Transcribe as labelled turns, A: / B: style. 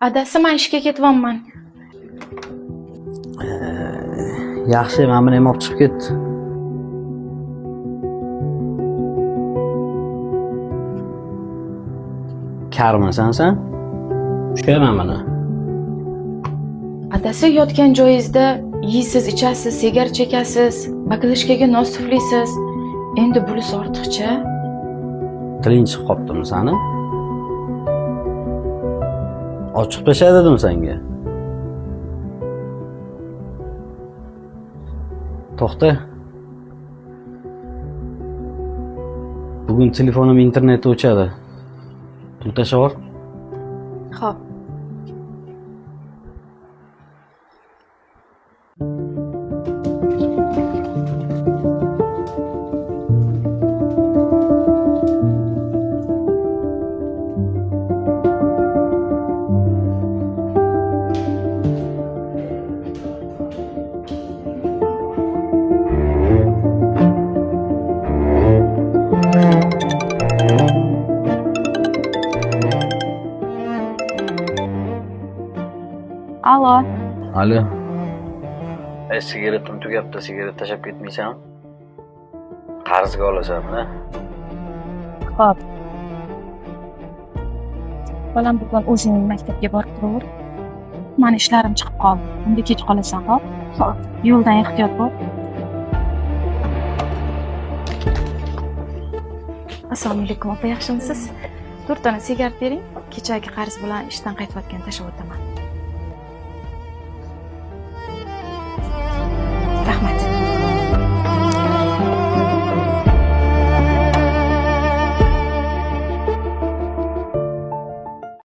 A: Adasi, men ishga ketyapman.
B: Yaxshi, men buni ham olib chiqib ket. Karmisan sen? Tushaman buni.
A: Adasi, yotgan joyingizda yeysiz, ichasiz, sigaret chekasiz, baklishkaga nos tuflisiz. Endi bunisi ortiqcha.
B: Tiling chiqib qoptimi sani? Ochiq tashlay dedim senga. To'xta. Bugun telefonim internetda o'chadi. Pul tashlab ol.
A: Xo'p.
C: Alo.
B: Alo. Sigaretim tugabdi, sigaret tashlab ketmaysan? Qarzga olasan-da.
C: Xo'p. Bolam bugun o'zing maktabga borib tur. Meni ishlarim chiqib qoldi. Endi kech qolasan, xo'p? Xo'p. Yo'ldan ehtiyot bo'l.
A: Assalomu alaykum, opa, yaxshimisiz? 4 dona sigaret bering. Kechagi qarz bilan ishdan qaytayotgan tashlab o'taman.